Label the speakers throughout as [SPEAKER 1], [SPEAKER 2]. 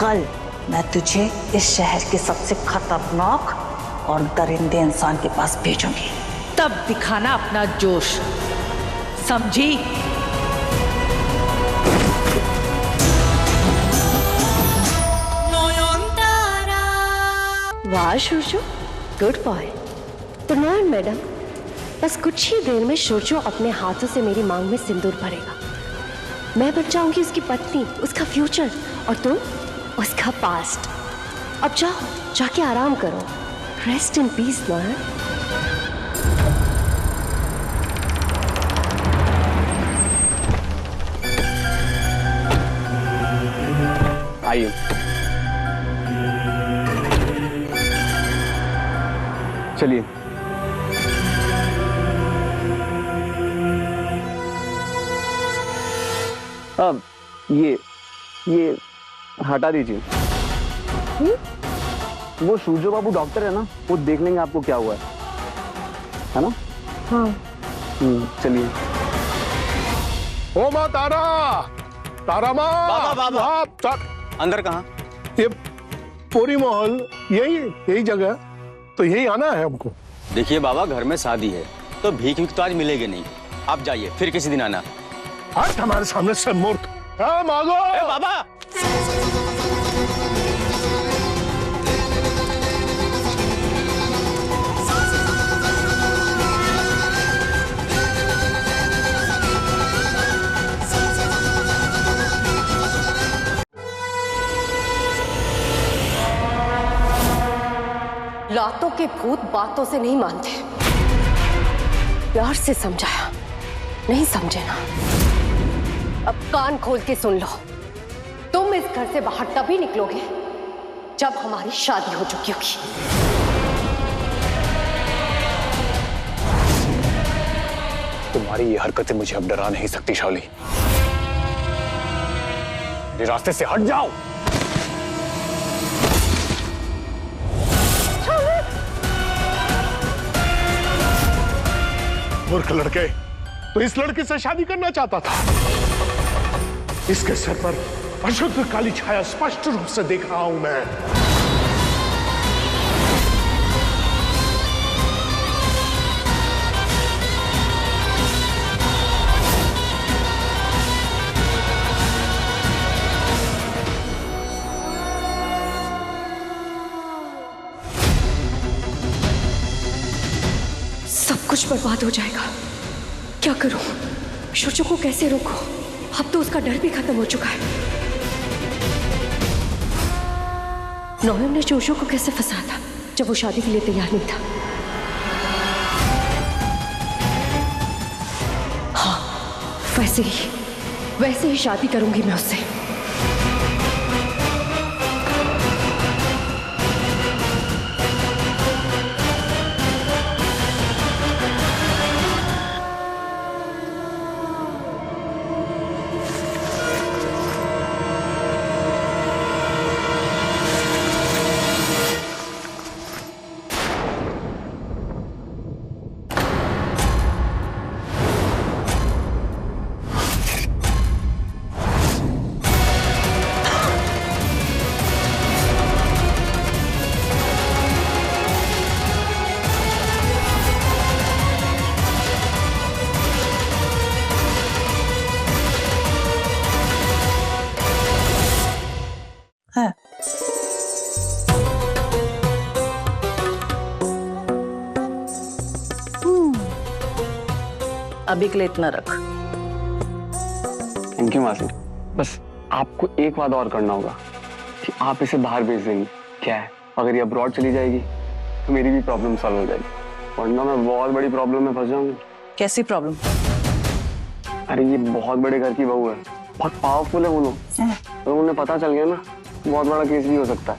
[SPEAKER 1] कल मैं तुझे इस शहर के सबसे खतरनाक और दरिंदे इंसान के पास भेजूंगी, तब दिखाना अपना जोश, समझी?
[SPEAKER 2] वाह शोशो, गुड बॉय। तो नॉन मैडम, बस कुछ ही देर में शोशो अपने हाथों से मेरी मांग में सिंदूर भरेगा। मैं बन जाऊंगी उसकी पत्नी, उसका फ्यूचर, और तुम उसका पास्ट। अब जाओ, जाके आराम करो। Rest in peace man.
[SPEAKER 3] आइए। चलिए। अब ये हटा दीजिए। वो सूर्यो बाबू डॉक्टर है ना, वो देख लेंगे आपको क्या हुआ है ना?
[SPEAKER 2] हाँ।
[SPEAKER 3] चलिए।
[SPEAKER 4] ओ माँ तारा, तारा माँ।
[SPEAKER 3] बाबा अंदर कहाँ?
[SPEAKER 4] ये पूरी महल यही जगह, तो यही आना है हमको।
[SPEAKER 5] देखिए बाबा, घर में शादी है तो भीख तो आज मिलेगी नहीं। आप जाइए, फिर किसी दिन आना।
[SPEAKER 4] आज हमारे सामने से मूर्ख। मांगो।
[SPEAKER 5] बाबा
[SPEAKER 2] लातों के भूत बातों से नहीं मानते। प्यार से समझाया, नहीं समझे ना? अब कान खोल के सुन लो। तुम इस घर से बाहर तभी निकलोगे जब हमारी शादी हो चुकी होगी।
[SPEAKER 3] तुम्हारी ये हरकतें मुझे अब डरा नहीं सकती शाली। मेरे रास्ते से हट जाओ।
[SPEAKER 4] मूर्ख लड़के, तो इस लड़की से शादी करना चाहता था। इसके सर पर अशुद्ध काली छाया स्पष्ट रूप से देख रहा हूं मैं।
[SPEAKER 2] सब कुछ बर्बाद हो जाएगा। क्या करूं? शोशो को कैसे रोकूं? अब तो उसका डर भी खत्म हो चुका है। नोएम ने शोशो को कैसे फंसाया था जब वो शादी के लिए तैयार नहीं था? हाँ, वैसे ही शादी करूंगी मैं उससे।
[SPEAKER 1] है। अभी के लिए इतना रख।
[SPEAKER 3] थैंक यू मासी। बस आपको एक बात और करना होगा कि आप इसे बाहर भेज देंगे। क्या है, अगर ये अब्रॉड चली जाएगी तो मेरी भी प्रॉब्लम सॉल्व हो जाएगी, वरना मैं बहुत बड़ी प्रॉब्लम में फंस जाऊंगी।
[SPEAKER 1] कैसी प्रॉब्लम?
[SPEAKER 3] अरे ये बहुत बड़े घर की बहू है, बहुत पावरफुल है वो लोग, तो उन्हें पता चल गया ना, बहुत बड़ा केस भी हो सकता है।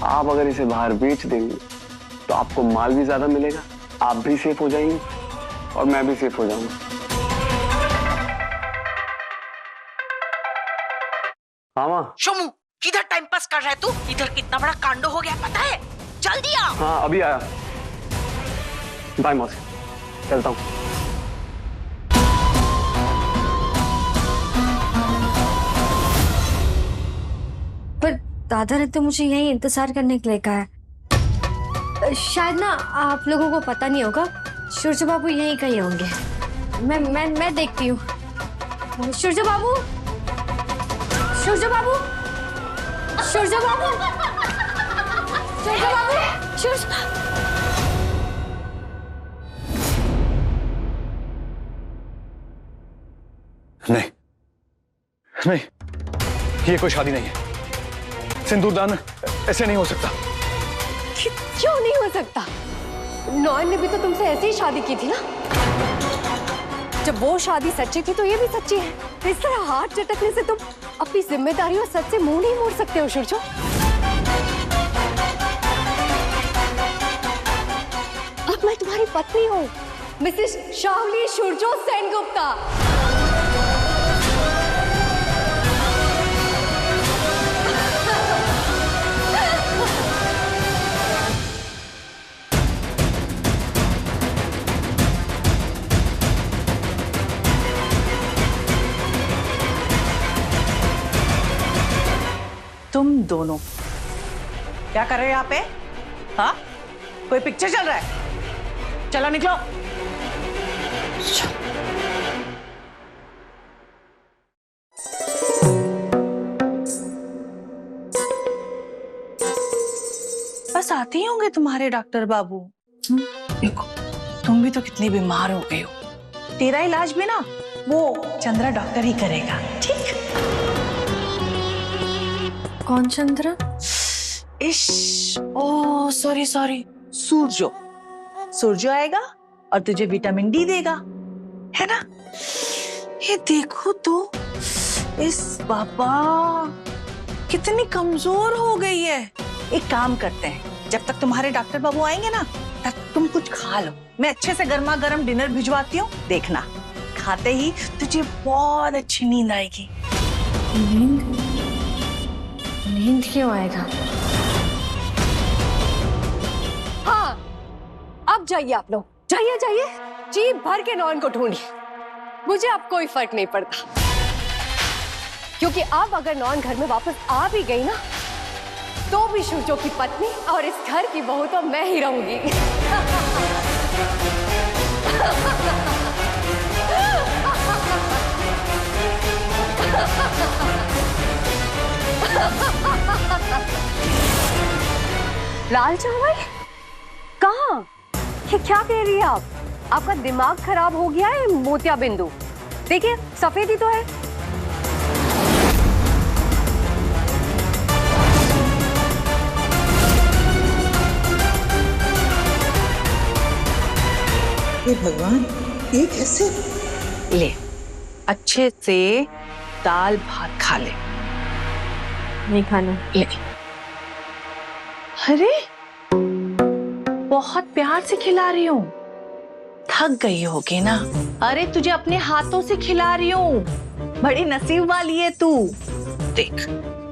[SPEAKER 3] आप अगर इसे बाहर बेच देंगे तो आपको माल भी ज्यादा मिलेगा, आप भी सेफ हो जाएंगे और मैं भी सेफ हो जाऊंगा। हाँ माँ।
[SPEAKER 1] शोमू, किधर टाइम पास कर रहा है तू? इधर कितना बड़ा कांडो हो गया पता है? जल्दी आ।
[SPEAKER 3] हाँ अभी आया। बाय मौसी, चलता हूँ।
[SPEAKER 6] पर दादा ने तो मुझे यहीं इंतजार करने के लिए कहा है। शायद ना आप लोगों को पता नहीं होगा, सूर्य बाबू यहीं कहीं होंगे। मैं देखती हूँ। सूर्य बाबू, सूर्य बाबू, सूर्य बाबू, सूर्य बाबू, सूर्य।
[SPEAKER 7] नहीं नहीं, ये कोई शादी नहीं है। सिंदूरदान ऐसे नहीं हो सकता।
[SPEAKER 2] क्यों नहीं हो सकता? नॉन ने भी तो तुमसे ऐसे ही शादी की थी ना। जब वो शादी सच्ची थी तो ये भी सच्ची है। इस तरह हाथ झटकने से तुम अपनी जिम्मेदारी और सच से मुंह नहीं मोड़ सकते हो सूर्यो। अब मैं तुम्हारी पत्नी हूँ, मिसेस शावली सूर्यो सेनगुप्ता।
[SPEAKER 1] तुम दोनों क्या कर रहे हो यहाँ पे? हाँ, कोई पिक्चर चल रहा है? चलो निकलो। बस आते ही होंगे तुम्हारे डॉक्टर बाबू। देखो, तुम भी तो कितनी बीमार हो गई हो। तेरा इलाज भी ना वो चंद्रा डॉक्टर ही करेगा, ठीक?
[SPEAKER 6] कौन चंद्रा?
[SPEAKER 1] ओ सॉरी, सूर्यो। सूर्यो आएगा और तुझे विटामिन डी देगा, है ना? ये देखो तो, इस बाबा कितनी कमजोर हो गई है। एक काम करते हैं, जब तक तुम्हारे डॉक्टर बाबू आएंगे ना, तब तक तुम कुछ खा लो। मैं अच्छे से गर्मा गर्म डिनर भिजवाती हूँ, देखना खाते ही तुझे बहुत अच्छी नींद आएगी।
[SPEAKER 6] नींद क्यों आएगा?
[SPEAKER 2] हाँ, अब जाइए आप लोग, जाइए जाइए, जी भर के नॉन को ढूंढिए। मुझे अब कोई फर्क नहीं पड़ता, क्योंकि अब अगर नॉन घर में वापस आ भी गई ना, तो भी सूर्यो की पत्नी और इस घर की बहू तो मैं ही रहूंगी। लाल चावल कहाँ? ये क्या कह रही है आप? आपका दिमाग खराब हो गया है मोतिया बिंदु? देखिए सफेद ही तो है।
[SPEAKER 8] हे भगवान, ये कैसे?
[SPEAKER 1] ले, अच्छे से दाल भात खा ले।
[SPEAKER 6] नहीं खाना।
[SPEAKER 1] ले। अरे बहुत प्यार से खिला रही हूँ, थक गई होगी ना? अरे तुझे अपने हाथों से खिला रही हूँ, बड़ी नसीब वाली है तू। देख,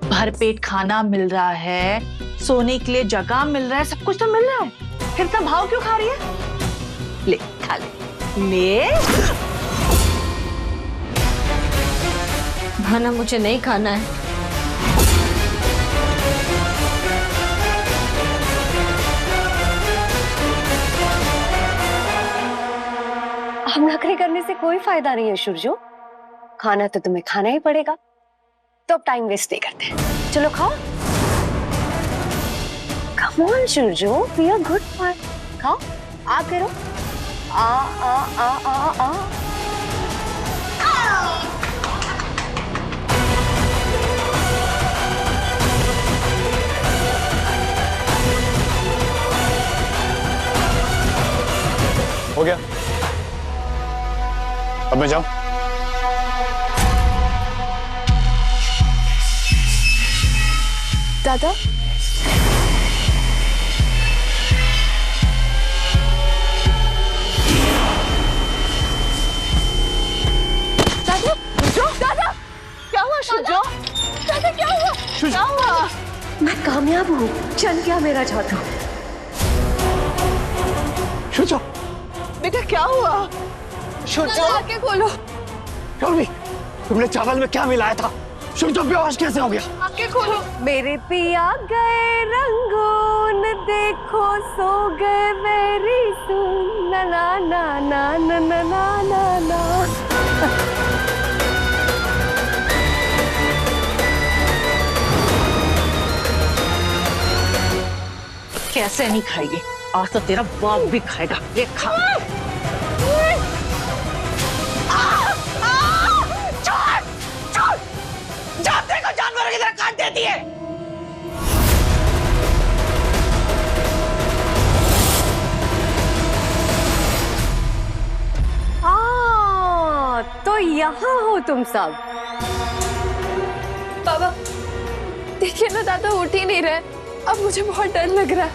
[SPEAKER 1] भरपेट खाना मिल रहा है, सोने के लिए जगह मिल रहा है, सब कुछ तो मिल रहा है, फिर तो भाव क्यों खा रही है? ले खा ले। ले
[SPEAKER 6] खाना मुझे नहीं खाना है।
[SPEAKER 2] हम नखरे करने से कोई फायदा नहीं है सूर्यो, खाना तो तुम्हें खाना ही पड़ेगा। तो अब टाइम वेस्ट नहीं करते, चलो खाओ। कम ऑन सूर्यो, बी अ गुड बॉय, खाओ। आ करो, आ आ आ आ आ।
[SPEAKER 7] हो गया, अब मैं जाऊं?
[SPEAKER 2] दादा, दादा, क्या हुआ सूर्यो? दादा क्या हुआ? क्या हुआ? मैं कामयाब हूँ, चल गया मेरा जादू।
[SPEAKER 7] सूर्यो,
[SPEAKER 2] बेटा क्या हुआ? सूर्यो आके बोलो।
[SPEAKER 7] तुमने चावल में क्या मिलाया था? शुभ बेहोश कैसे हो गया?
[SPEAKER 6] आंखें खोलो।
[SPEAKER 2] मेरे पिया गए रंगून, देखो सो गए मेरी सुन, ना ना ना ना ना ना ना ना।
[SPEAKER 1] कैसे नहीं खाएगी? आज तो तेरा बाप भी खाएगा। ये खा। जानवरों की तरह काट देती है।
[SPEAKER 2] तो यहाँ हो तुम सब।
[SPEAKER 6] बाबा देखिए ना, दादा उठ ही नहीं रहे। अब मुझे बहुत डर लग रहा है।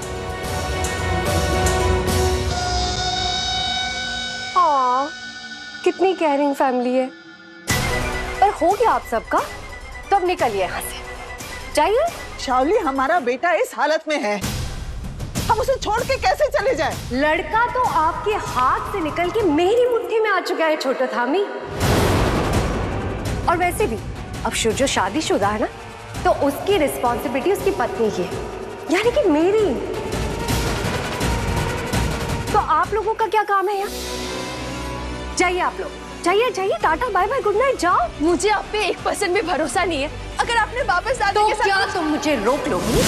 [SPEAKER 2] हाँ, कितनी केयरिंग फैमिली है। पर हो गया आप सबका, तो अब निकलिए यहाँ से, जाइए।
[SPEAKER 8] शावली, हमारा बेटा इस हालत में है, हम उसे छोड़ के कैसे चले जाएं?
[SPEAKER 2] लड़का तो आपके हाथ से निकल के मेरी मुट्ठी में आ चुका है छोटा थामी। और वैसे भी अब जो शादीशुदा है ना, तो उसकी रिस्पॉन्सिबिलिटी उसकी पत्नी की है, यानी कि मेरी। तो आप लोगों का क्या काम है यहाँ? जाइए आप लोग, जाइए जाइए, tata bye bye, good night, जाओ।
[SPEAKER 6] मुझे आप पे 1% भी भरोसा नहीं है। अगर आपने वापस आने
[SPEAKER 2] तो
[SPEAKER 6] के साथ
[SPEAKER 2] क्या तुम मुझे रोक लोगी?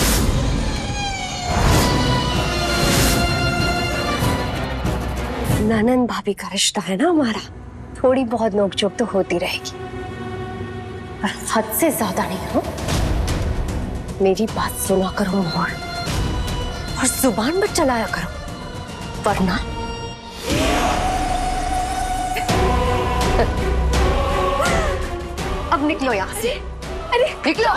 [SPEAKER 2] ननन भाभी का रिश्ता है ना हमारा, थोड़ी बहुत नोकझोंक तो होती रहेगी, पर हद से ज्यादा नहीं हो। मेरी बात सुना करो और जुबान मत चलाया करो, वरना अब निकलो यहाँ से। अरे निकलो।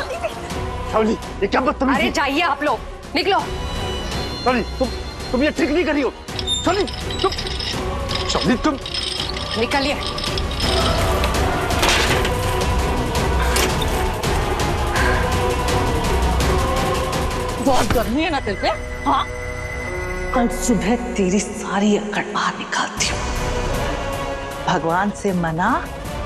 [SPEAKER 7] शावली, ये क्या बदतमीजी?
[SPEAKER 2] अरे जाइए आप लोग, निकलो।
[SPEAKER 7] शावली, तुम ये ठीक नहीं कर रही हो। शावली तुम
[SPEAKER 2] निकलिए।
[SPEAKER 1] बहुत गर्मी है ना तेरे पे? हाँ, कल सुबह तेरी सारी अकड़ बाहर निकालती हूँ। भगवान से मना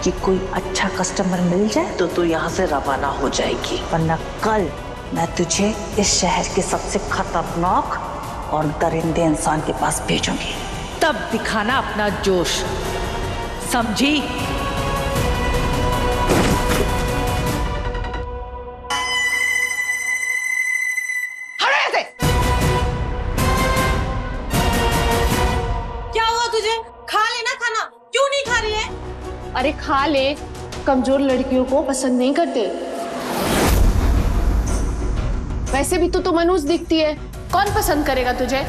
[SPEAKER 1] कि कोई अच्छा कस्टमर मिल जाए तो तू यहाँ से रवाना हो जाएगी, वरना कल मैं तुझे इस शहर के सबसे खतरनाक और दरिंदे इंसान के पास भेजूंगी। तब दिखाना अपना जोश, समझी?
[SPEAKER 6] क्या हुआ तुझे? खा लेना खाना, क्यों नहीं खा रही है? अरे खा ले, कमजोर लड़कियों को पसंद नहीं करते। वैसे भी तो मनुष्य दिखती है, कौन पसंद करेगा तुझे?